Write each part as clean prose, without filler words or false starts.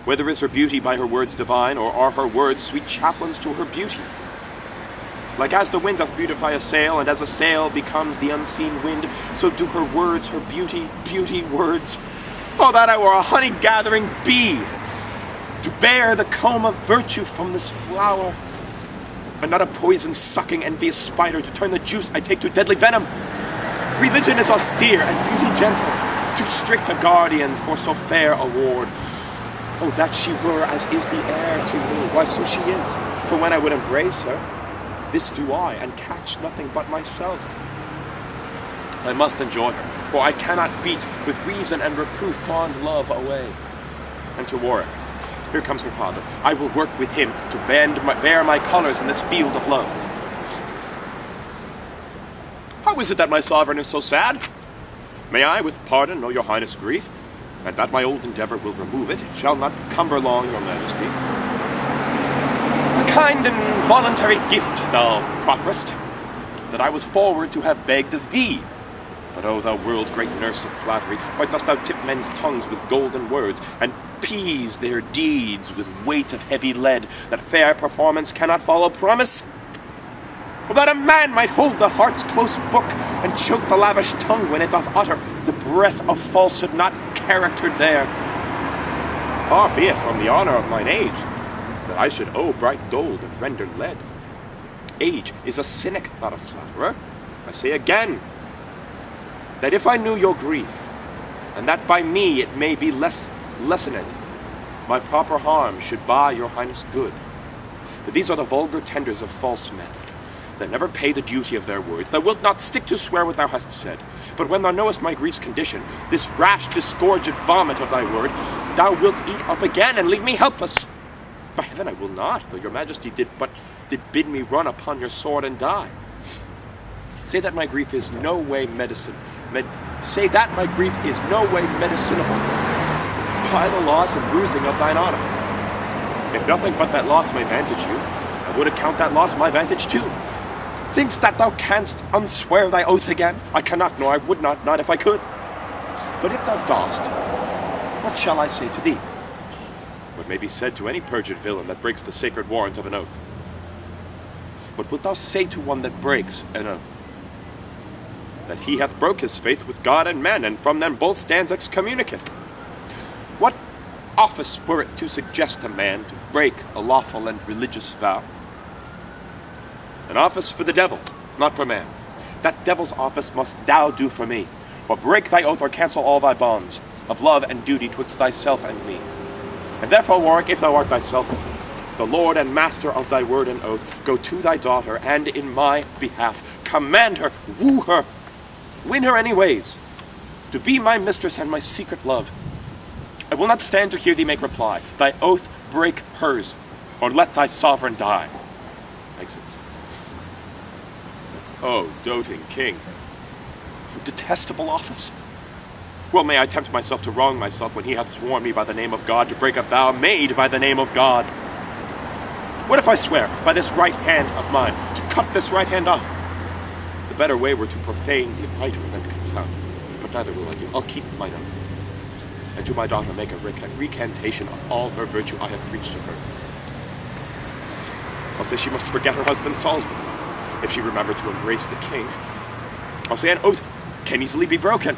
Whether is her beauty by her words divine, or are her words sweet chaplains to her beauty? Like as the wind doth beautify a sail, and as a sail becomes the unseen wind, so do her words, her beauty, beauty words. Oh, that I were a honey-gathering bee, to bear the comb of virtue from this flower, and not a poison-sucking envious spider, to turn the juice I take to deadly venom. Religion is austere, and beauty gentle, too strict a guardian for so fair a ward. Oh, that she were as is the air to me, why so she is, for when I would embrace her, this do I, and catch nothing but myself. I must enjoy her, for I cannot beat with reason and reproof fond love away. And to Yorick, here comes her father. I will work with him to bear my colours in this field of love. How is it that my sovereign is so sad? May I, with pardon, know your highness' grief, and that my old endeavour will remove it, it shall not cumber long your majesty. A kind and voluntary gift thou profferest, that I was forward to have begged of thee. But O thou world's great nurse of flattery, why dost thou tip men's tongues with golden words, and pease their deeds with weight of heavy lead, that fair performance cannot follow promise? Or that a man might hold the heart's close book, and choke the lavish tongue when it doth utter the breath of falsehood not charactered there. Far be it from the honour of mine age, that I should owe bright gold and render lead. Age is a cynic, not a flatterer. I say again, that if I knew your grief, and that by me it may be lessened, my proper harm should buy your highness good. But these are the vulgar tenders of false men, that never pay the duty of their words. Thou wilt not stick to swear what thou hast said, but when thou knowest my grief's condition, this rash disgorged vomit of thy word, thou wilt eat up again, and leave me helpless. By heaven I will not, though your majesty did bid me run upon your sword and die. Say that my grief is no way medicinable by the loss and bruising of thine honor. If nothing but that loss may vantage you, I would account that loss my vantage too. Think'st that thou canst unswear thy oath again? I cannot, nor I would not if I could. But if thou dost, what shall I say to thee? What may be said to any perjured villain that breaks the sacred warrant of an oath? What wilt thou say to one that breaks an oath? That he hath broke his faith with God and men, and from them both stands excommunicate. What office were it to suggest a man to break a lawful and religious vow? An office for the devil, not for man. That devil's office must thou do for me, or break thy oath or cancel all thy bonds of love and duty twixt thyself and me. And therefore, Yorick, if thou art thyself the lord and master of thy word and oath, go to thy daughter, and in my behalf command her, woo her, win her any ways, to be my mistress and my secret love. I will not stand to hear thee make reply. Thy oath break hers, or let thy sovereign die. Exits. Oh, doting king, oh, detestable office. Well, may I tempt myself to wrong myself when he hath sworn me by the name of God to break a vow made by the name of God. What if I swear by this right hand of mine to cut this right hand off? The better way were to profane the idol than confound. But neither will I do. I'll keep mine oath, and to my daughter make a recantation of all her virtue I have preached to her. I'll say she must forget her husband Salisbury, if she remember to embrace the king. I'll say an oath can easily be broken,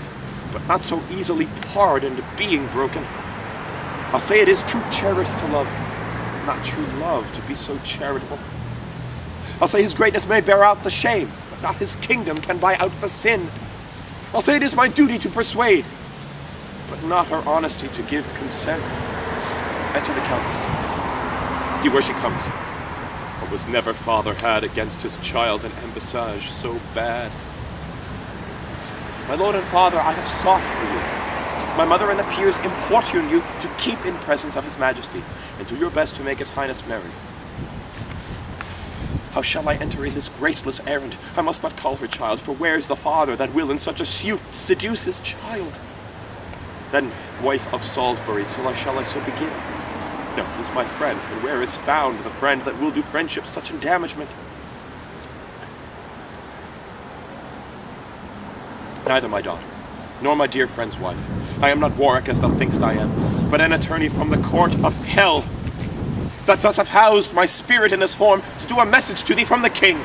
but not so easily pardoned being broken. I'll say it is true charity to love, not true love to be so charitable. I'll say his greatness may bear out the shame, but not his kingdom can buy out the sin. I'll say it is my duty to persuade, but not her honesty to give consent. Enter the Countess. See where she comes. Or was never father had against his child an embassage so bad? My lord and father, I have sought for you. My mother and the peers importune you to keep in presence of his majesty, and do your best to make his highness merry. How shall I enter in this graceless errand? I must not call her child, for where's the father that will in such a suit seduce his child? Then, wife of Salisbury, shall I so begin? No, he's my friend, and where is found the friend that will do friendship such endamagement? Neither my daughter, nor my dear friend's wife. I am not Yorick as thou thinkst I am. but an attorney from the court of hell, that thus hath housed my spirit in this form to do a message to thee from the king.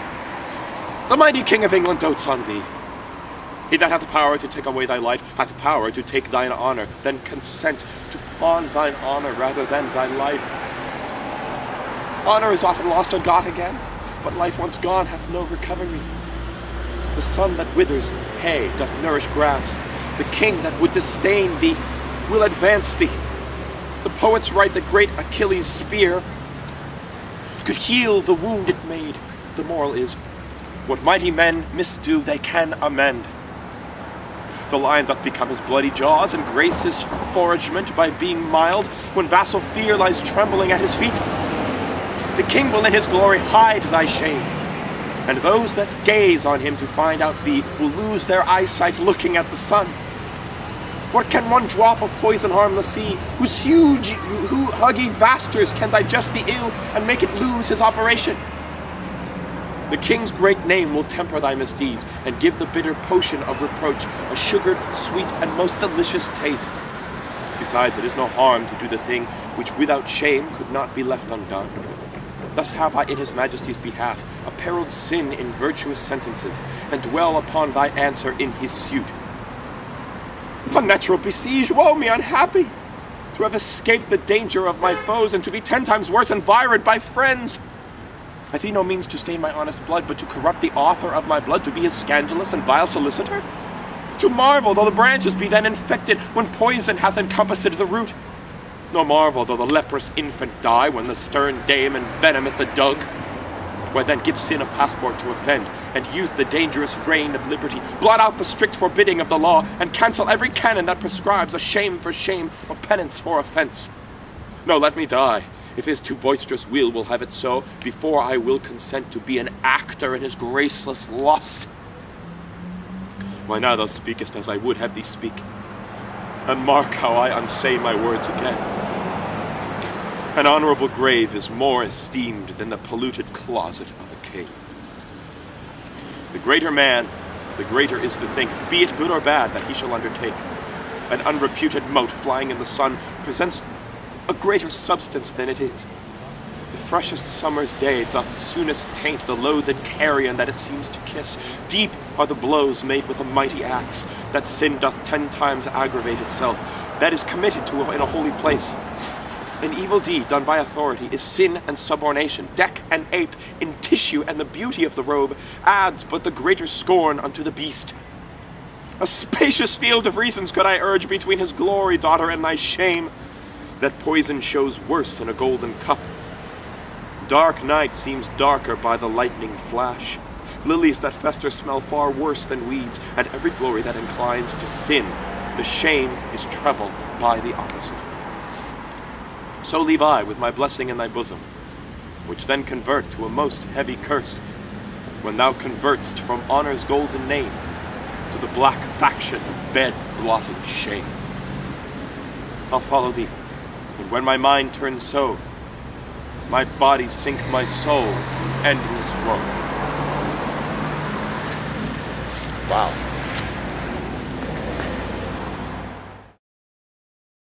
The mighty king of England dotes on thee. He that hath power to take away thy life hath power to take thine honor, then consent to pawn thine honor rather than thy life. Honor is often lost and got again, but life once gone hath no recovery. The sun that withers hay doth nourish grass. The king that would disdain thee will advance thee. The poets write that great Achilles' spear could heal the wound it made. The moral is, what mighty men misdo they can amend. The lion doth become his bloody jaws, and grace his foragement by being mild, when vassal fear lies trembling at his feet. The king will in his glory hide thy shame, and those that gaze on him to find out thee will lose their eyesight looking at the sun. What can one drop of poison harm the sea, who huggy vasters can digest the ill and make it lose his operation? The king's great name will temper thy misdeeds, and give the bitter potion of reproach a sugared, sweet, and most delicious taste. Besides, it is no harm to do the thing which without shame could not be left undone. Thus have I in his majesty's behalf apparelled sin in virtuous sentences, and dwell upon thy answer in his suit. Unnatural besiege, woe me unhappy, to have escaped the danger of my foes, and to be 10 times worse environed by friends. Hath he no means to stain my honest blood, but to corrupt the author of my blood, to be his scandalous and vile solicitor? To marvel, though the branches be then infected, when poison hath encompassed the root. No marvel, though the leprous infant die, when the stern dame envenometh the dug. Why then give sin a passport to offend, and youth the dangerous reign of liberty, blot out the strict forbidding of the law, and cancel every canon that prescribes a shame for shame, or penance for offense. No, let me die, if his too boisterous will have it so, before I will consent to be an actor in his graceless lust. Why now thou speakest as I would have thee speak, and mark how I unsay my words again. An honorable grave is more esteemed than the polluted closet of a king. The greater man, the greater is the thing, be it good or bad, that he shall undertake. An unreputed mote flying in the sun presents a greater substance than it is. The freshest summer's day doth soonest taint the loathed carrion that it seems to kiss. Deep are the blows made with a mighty axe, that sin doth 10 times aggravate itself, that is committed to in a holy place. An evil deed done by authority is sin and subornation. Deck and ape in tissue and the beauty of the robe adds but the greater scorn unto the beast. A spacious field of reasons could I urge between his glory, daughter, and thy shame. That poison shows worse in a golden cup. Dark night seems darker by the lightning flash. Lilies that fester smell far worse than weeds, and every glory that inclines to sin, the shame is treble by the opposite. So leave I with my blessing in thy bosom, which then convert to a most heavy curse, when thou convertst from honor's golden name to the black faction of bed-blotted shame. I'll follow thee, and when my mind turns so, my body sink my soul in endless woe. Wow.